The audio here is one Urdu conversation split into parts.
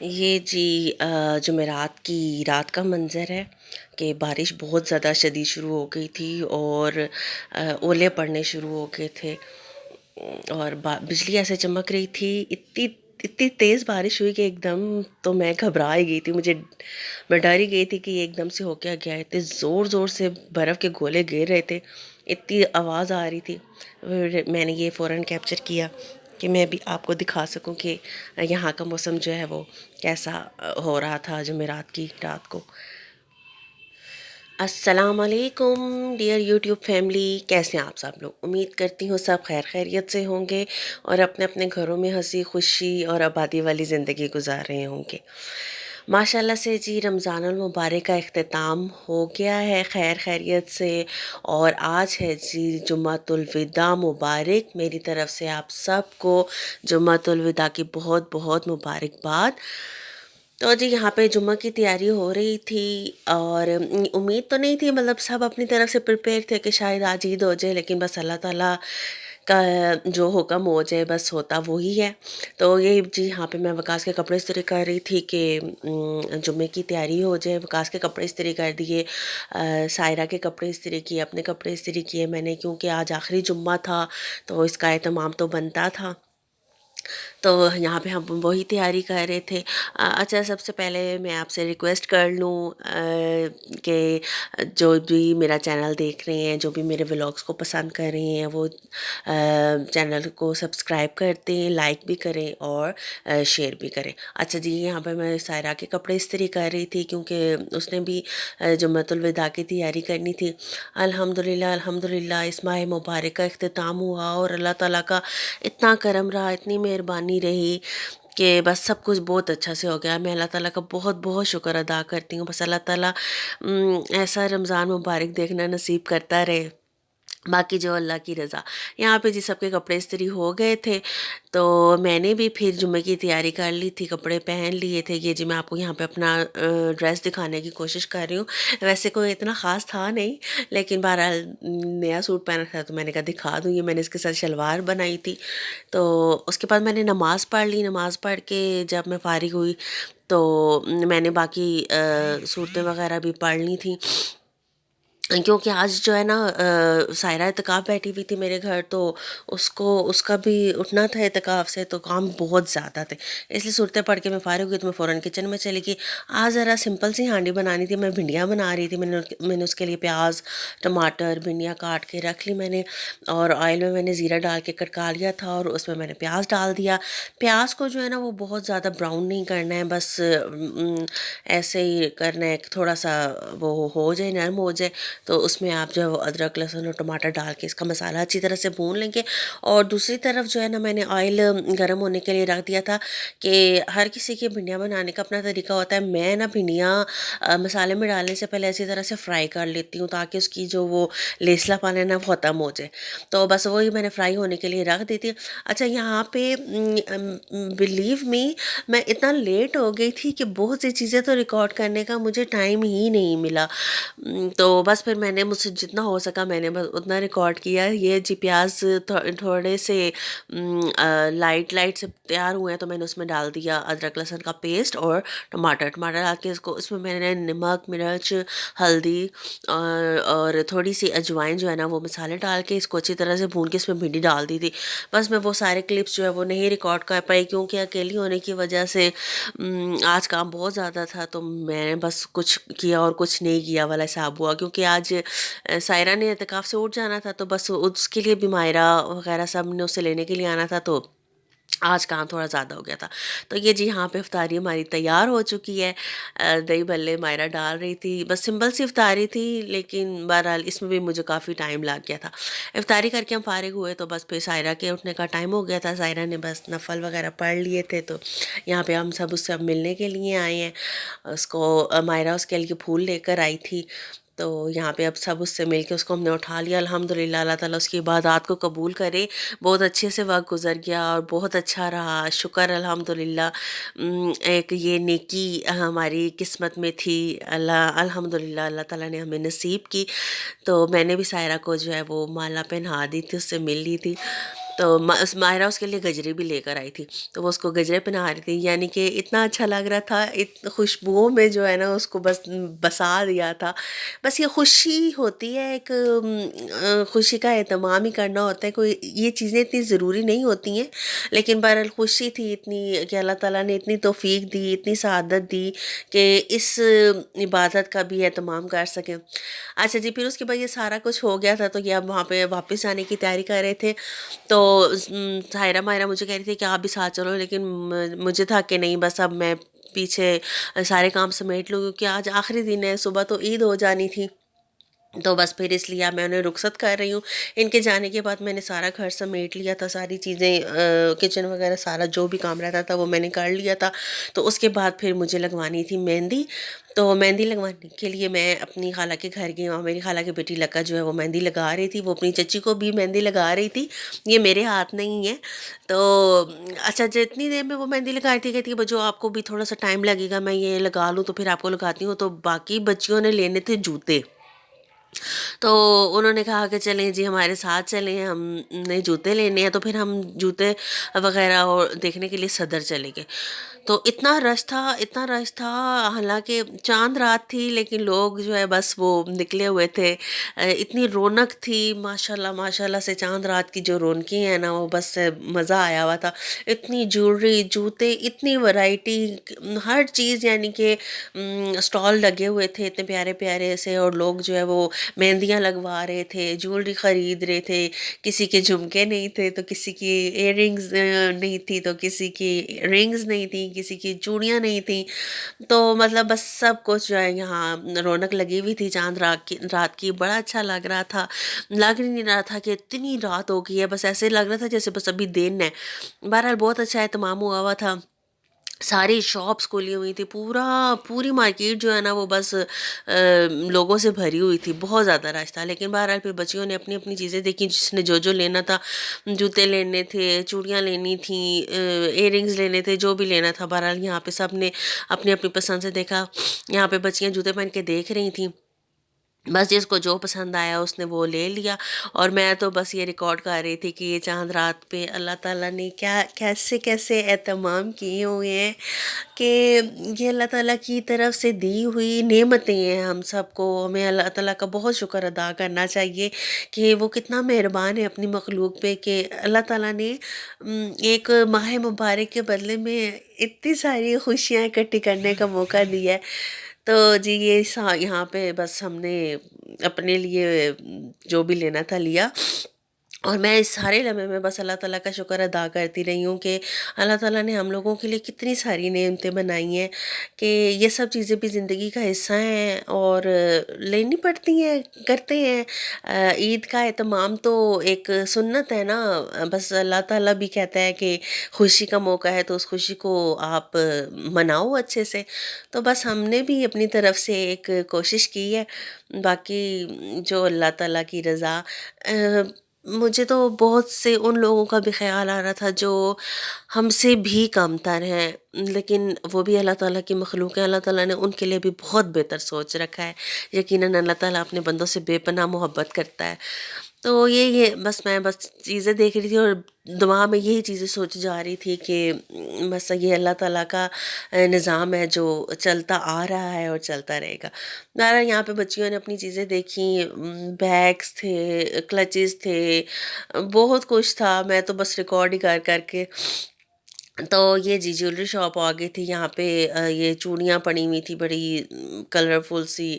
یہ جی جمعرات کی رات کا منظر ہے کہ بارش بہت زیادہ شدید شروع ہو گئی تھی اور اولے پڑنے شروع ہو گئے تھے اور بجلی ایسے چمک رہی تھی، اتنی اتنی تیز بارش ہوئی کہ ایک دم تو میں گھبرا ہی گئی تھی، میں ڈر ہی گئی تھی کہ یہ ایک دم سے ہو کیا گیا ہے۔ اتنے زور زور سے برف کے گولے گر رہے تھے، اتنی آواز آ رہی تھی۔ پھر میں نے یہ فوراً کیپچر کیا کہ میں بھی آپ کو دکھا سکوں کہ یہاں کا موسم جو ہے وہ کیسا ہو رہا تھا جمعرات کی رات کو۔ السلام علیکم ڈیئر یوٹیوب فیملی، کیسے ہیں آپ سب لوگ؟ امید کرتی ہوں سب خیر خیریت سے ہوں گے اور اپنے اپنے گھروں میں ہنسی خوشی اور آبادی والی زندگی گزار رہے ہوں گے۔ ماشاءاللہ سے جی رمضان المبارک کا اختتام ہو گیا ہے خیر خیریت سے، اور آج ہے جی جمعۃ الوداع مبارک۔ میری طرف سے آپ سب کو جمعۃ الوداع کی بہت بہت مبارکباد۔ تو جی یہاں پہ جمعہ کی تیاری ہو رہی تھی اور امید تو نہیں تھی، مطلب سب اپنی طرف سے پریپیئر تھے کہ شاید آج عید ہو جائے، لیکن بس اللہ تعالیٰ کا جو حکم ہو جائے بس ہوتا وہی ہے۔ تو یہ جی یہاں پہ میں وکاس کے کپڑے استری کر رہی تھی کہ جمعے کی تیاری ہو جائے۔ وکاس کے کپڑے استری کر دیے، سائرہ کے کپڑے استری کیے، اپنے کپڑے استری کیے میں نے، کیونکہ آج آخری جمعہ تھا تو اس کا اہتمام تو بنتا تھا۔ تو یہاں پہ ہم وہی تیاری کر رہے تھے۔ اچھا، سب سے پہلے میں آپ سے ریکویسٹ کر لوں کہ جو بھی میرا چینل دیکھ رہے ہیں، جو بھی میرے ولاگس کو پسند کر رہے ہیں، وہ چینل کو سبسکرائب کر دیں، لائک بھی کریں اور شیئر بھی کریں۔ اچھا جی، یہاں پہ میں سائرہ کے کپڑے استری کر رہی تھی کیونکہ اس نے بھی جمعۃ الوداع کی تیاری کرنی تھی۔ الحمدللہ اس ماہ مبارک کا اختتام ہوا اور اللہ تعالیٰ کا اتنا کرم رہا، اتنی مہربانی رہی کہ بس سب کچھ بہت اچھا سے ہو گیا۔ میں اللہ تعالیٰ کا بہت بہت شکر ادا کرتی ہوں، بس اللہ تعالیٰ ایسا رمضان مبارک دیکھنا نصیب کرتا رہے، باقی جو اللہ کی رضا۔ یہاں پہ جی سب کے کپڑے استری ہو گئے تھے تو میں نے بھی پھر جمعے کی تیاری کر لی تھی، کپڑے پہن لیے تھے۔ یہ جی میں آپ کو یہاں پہ اپنا ڈریس دکھانے کی کوشش کر رہی ہوں، ویسے کوئی اتنا خاص تھا نہیں، لیکن بہرحال نیا سوٹ پہنا تھا تو میں نے کہا دکھا دوں۔ یہ میں نے اس کے ساتھ شلوار بنائی تھی۔ تو اس کے بعد میں نے نماز پڑھ لی، نماز پڑھ کے جب میں فارغ ہوئی تو میں نے باقی صورتیں وغیرہ بھی پڑھ لی تھیں، کیونکہ آج جو ہے نا سائرہ اعتکاف بیٹھی ہوئی تھی میرے گھر، تو اس کا بھی اٹھنا تھا اعتکاف سے، تو کام بہت زیادہ تھے، اس لیے صورتیں پڑھ کے میں فارغ ہوئی تو میں فوراً کچن میں چلی گئی۔ آج ذرا سمپل سی ہانڈی بنانی تھی، میں بھنڈیاں بنا رہی تھی۔ میں نے اس کے لیے پیاز ٹماٹر بھنڈیاں کاٹ کے رکھ لی میں نے، اور آئل میں نے زیرہ ڈال کے کٹکا لیا تھا اور اس میں نے پیاز ڈال دیا۔ پیاز کو جو ہے نا وہ بہت زیادہ براؤن نہیں کرنا ہے، بس ایسے ہی کرنا ہے کہ تھوڑا سا وہ ہو جائے، نرم ہو جائے، تو اس میں آپ جو ہے وہ ادرک لہسن اور ٹماٹر ڈال کے اس کا مسالہ اچھی طرح سے بھون لیں گے۔ اور دوسری طرف جو ہے نا میں نے آئل گرم ہونے کے لیے رکھ دیا تھا کہ ہر کسی کے بھنڈیاں بنانے کا اپنا طریقہ ہوتا ہے۔ میں نا بھنڈیاں مسالے میں ڈالنے سے پہلے اسی طرح سے فرائی کر لیتی ہوں تاکہ اس کی جو وہ لیسلا پن ہے نا وہ ختم ہو جائے، تو بس وہی میں نے فرائی ہونے کے لیے رکھ دی تھی۔ اچھا، یہاں پہ بلیو می میں اتنا لیٹ ہو گئی تھی کہ بہت سی چیزیں تو ریکارڈ کرنے کا مجھے ٹائم ہی نہیں ملا، تو بس پھر میں نے مجھ سے جتنا ہو سکا میں نے بس اتنا ریکارڈ کیا۔ یہ جی پیاز تھوڑے سے لائٹ سے تیار ہوئے ہیں تو میں نے اس میں ڈال دیا ادرک لہسن کا پیسٹ اور ٹماٹر ڈال کے اس میں نے نمک مرچ ہلدی اور تھوڑی سی اجوائن جو ہے نا وہ مسالے ڈال کے اس کو اچھی طرح سے بھون کے اس میں بھنڈی ڈال دی تھی۔ بس میں وہ سارے کلپس جو ہے وہ نہیں ریکارڈ کر پائی کیونکہ اکیلی ہونے کی وجہ سے آج کام بہت زیادہ تھا، تو میں نے بس کچھ کیا اور کچھ نہیں کیا والا حساب ہوا، کیونکہ آج سائرہ نے اعتکاف سے اٹھ جانا تھا تو بس اس کے لیے بھی مائرہ وغیرہ سب نے اسے لینے کے لیے آنا تھا، تو آج کام تھوڑا زیادہ ہو گیا تھا۔ تو یہ جی یہاں پہ افطاری ہماری تیار ہو چکی ہے۔ دہی بھلے مائرہ ڈال رہی تھی، بس سمپل سی افطاری تھی، لیکن بہرحال اس میں بھی مجھے کافی ٹائم لگ گیا تھا۔ افطاری کر کے ہم فارغ ہوئے تو بس پھر سائرہ کے اٹھنے کا ٹائم ہو گیا تھا۔ سائرہ نے بس نفل وغیرہ پڑھ لیے تھے، تو یہاں پہ ہم سب اس سے اب ملنے کے لیے آئے ہیں۔ اس کو مائرہ اس کے لیے پھول لے کر آئی تھی، تو یہاں پہ اب سب اس سے مل کے اس کو ہم نے اٹھا لیا۔ الحمدللہ اللہ تعالیٰ اس کی عبادات کو قبول کرے۔ بہت اچھے سے وقت گزر گیا اور بہت اچھا رہا، شکر الحمدللہ۔ ایک یہ نیکی ہماری قسمت میں تھی، الحمدللہ اللہ تعالیٰ نے ہمیں نصیب کی۔ تو میں نے بھی سائرہ کو جو ہے وہ مالا پہنا دی تھی، اس سے مل لی تھی۔ تو ماہرہ اس کے لیے گجرے بھی لے کر آئی تھی، تو وہ اس کو گجرے پہنا رہی تھی، یعنی کہ اتنا اچھا لگ رہا تھا، خوشبوؤں میں جو ہے نا اس کو بس بسا دیا تھا۔ بس یہ خوشی ہوتی ہے ایک، خوشی کا اہتمام ہی کرنا ہوتا ہے، کوئی یہ چیزیں اتنی ضروری نہیں ہوتی ہیں، لیکن بہرحال خوشی تھی اتنی کہ اللہ تعالیٰ نے اتنی توفیق دی، اتنی سعادت دی کہ اس عبادت کا بھی اہتمام کر سکیں۔ اچھا جی، پھر اس کے بعد یہ سارا کچھ ہو گیا تھا، تو یہ اب وہاں پہ واپس آنے کی تیاری کر رہے تھے، تو طاہرہ ماہرہ مجھے کہہ رہی تھی کہ آپ بھی ساتھ چلو، لیکن مجھے تھا کہ نہیں، بس اب میں پیچھے سارے کام سمیٹ لوں، کیونکہ آج آخری دن ہے، صبح تو عید ہو جانی تھی، تو بس پھر اس لیے اب میں انہیں رخصت کر رہی ہوں۔ ان کے جانے کے بعد میں نے سارا گھر سمیٹ لیا تھا، ساری چیزیں، کچن وغیرہ سارا جو بھی کام رہتا تھا وہ میں نے کر لیا تھا۔ تو اس کے بعد پھر مجھے لگوانی تھی مہندی، تو مہندی لگوانے کے لیے میں اپنی خالہ کے گھر گئی، وہاں میری خالہ کی بیٹی لکا جو ہے وہ مہندی لگا رہی تھی، وہ اپنی چچی کو بھی مہندی لگا رہی تھی، یہ میرے ہاتھ نہیں ہے۔ تو اچھا، جتنی دیر میں وہ مہندی لگا رہی تھی، کہتی ہے جو آپ کو بھی تھوڑا سا ٹائم لگے گا، میں یہ لگا لوں تو پھر آپ کو لگاتی ہوں۔ تو باقی بچیوں نے لینے تھے جوتے، تو انہوں نے کہا کہ چلیں جی ہمارے ساتھ چلیں، ہم نے جوتے لینے ہیں، تو پھر ہم جوتے وغیرہ اور دیکھنے کے لیے صدر چلے گئے۔ تو اتنا رش تھا، اتنا رش تھا، حالانکہ چاند رات تھی لیکن لوگ جو ہے بس وہ نکلے ہوئے تھے، اتنی رونق تھی، ماشاءاللہ ماشاءاللہ سے چاند رات کی جو رونقیں ہیں نا وہ بس مزہ آیا ہوا تھا، اتنی جوڑری جوتے، اتنی ورائٹی، ہر چیز، یعنی کہ اسٹال لگے ہوئے تھے اتنے پیارے پیارے سے، اور لوگ جو ہے وہ مہندیاں لگوا رہے تھے، جیولری خرید رہے تھے، کسی کے جھمکے نہیں تھے تو کسی کی ایئر رنگز نہیں تھی، تو کسی کی رنگز نہیں تھیں، کسی کی چوڑیاں نہیں تھیں، تو مطلب بس سب کچھ جو ہے یہاں رونق لگی ہوئی تھی چاند رات کی بڑا اچھا لگ رہا تھا، لگ ہی نہیں رہا تھا کہ اتنی رات ہو گئی ہے، بس ایسے لگ رہا تھا جیسے بس ابھی دن ہے۔ بہرحال بہت اچھا اہتمام ہوا ہوا تھا، ساری شاپس کھلی ہوئی تھی، پوری مارکیٹ جو ہے نا وہ بس لوگوں سے بھری ہوئی تھی، بہت زیادہ رش تھا، لیکن بہرحال پھر بچیوں نے اپنی اپنی چیزیں دیکھی، جس نے جو لینا تھا، جوتے لینے تھے، چوڑیاں لینی تھیں، ایئر رنگز لینے تھے، جو بھی لینا تھا، بہرحال یہاں پہ سب نے اپنی اپنی پسند سے دیکھا، یہاں پہ بچیاں جوتے پہن کے دیکھ رہی تھیں، بس جس کو جو پسند آیا اس نے وہ لے لیا، اور میں تو بس یہ ریکارڈ کر رہی تھی کہ یہ چاند رات پہ اللہ تعالیٰ نے کیا کیسے کیسے اہتمام کیے ہوئے ہیں، کہ یہ اللہ تعالیٰ کی طرف سے دی ہوئی نعمتیں ہیں، ہم سب کو، ہمیں اللہ تعالیٰ کا بہت شکر ادا کرنا چاہیے کہ وہ کتنا مہربان ہے اپنی مخلوق پہ، کہ اللہ تعالیٰ نے ایک ماہ مبارک کے بدلے میں اتنی ساری خوشیاں اکٹھی کرنے کا موقع دیا ہے۔ تو جی یہ یہاں پہ بس ہم نے اپنے لیے جو بھی لینا تھا لیا، اور میں اس سارے لمحے میں بس اللہ تعالیٰ کا شکر ادا کرتی رہی ہوں کہ اللہ تعالیٰ نے ہم لوگوں کے لیے کتنی ساری نعمتیں بنائی ہیں، کہ یہ سب چیزیں بھی زندگی کا حصہ ہیں اور لینی پڑتی ہیں، کرتے ہیں۔ عید کا اہتمام تو ایک سنت ہے نا، بس اللہ تعالیٰ بھی کہتا ہے کہ خوشی کا موقع ہے تو اس خوشی کو آپ مناؤ اچھے سے، تو بس ہم نے بھی اپنی طرف سے ایک کوشش کی ہے، باقی جو اللہ تعالیٰ کی رضا۔ مجھے تو بہت سے ان لوگوں کا بھی خیال آ رہا تھا جو ہم سے بھی کم تر ہیں، لیکن وہ بھی اللہ تعالیٰ کی مخلوق ہیں، اللہ تعالیٰ نے ان کے لیے بھی بہت بہتر سوچ رکھا ہے، یقیناً اللہ تعالیٰ اپنے بندوں سے بے پناہ محبت کرتا ہے۔ تو یہ بس میں بس چیزیں دیکھ رہی تھی اور دماغ میں یہی چیزیں سوچ جا رہی تھی کہ بس یہ اللہ تعالیٰ کا نظام ہے جو چلتا آ رہا ہے اور چلتا رہے گا۔ بہرحال یہاں پہ بچیوں نے اپنی چیزیں دیکھیں، بیگس تھے، کلچز تھے، بہت کچھ تھا، میں تو بس ریکارڈ ہی کر کر کے۔ تو یہ جی جیولری شاپ آ گئی تھی، یہاں پہ یہ چوڑیاں پڑی ہوئی تھی بڑی کلرفل سی،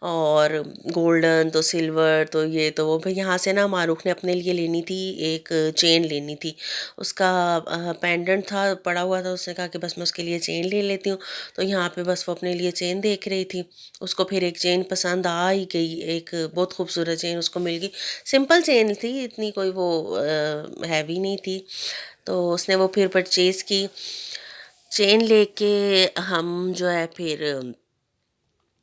اور گولڈن تو سلور تو یہ تو وہ، پھر یہاں سے نا معروف نے اپنے لیے لینی تھی، ایک چین لینی تھی، اس کا پینڈنٹ تھا پڑا ہوا تھا، اس نے کہا کہ بس میں اس کے لیے چین لے لیتی ہوں، تو یہاں پہ بس وہ اپنے لیے چین دیکھ رہی تھی، اس کو پھر ایک چین پسند آ ہی گئی، ایک بہت خوبصورت چین اس کو مل گئی، سمپل چین تھی، اتنی کوئی وہ ہیوی نہیں تھی، تو اس نے وہ پھر پرچیز کی، چین لے کے ہم جو ہے پھر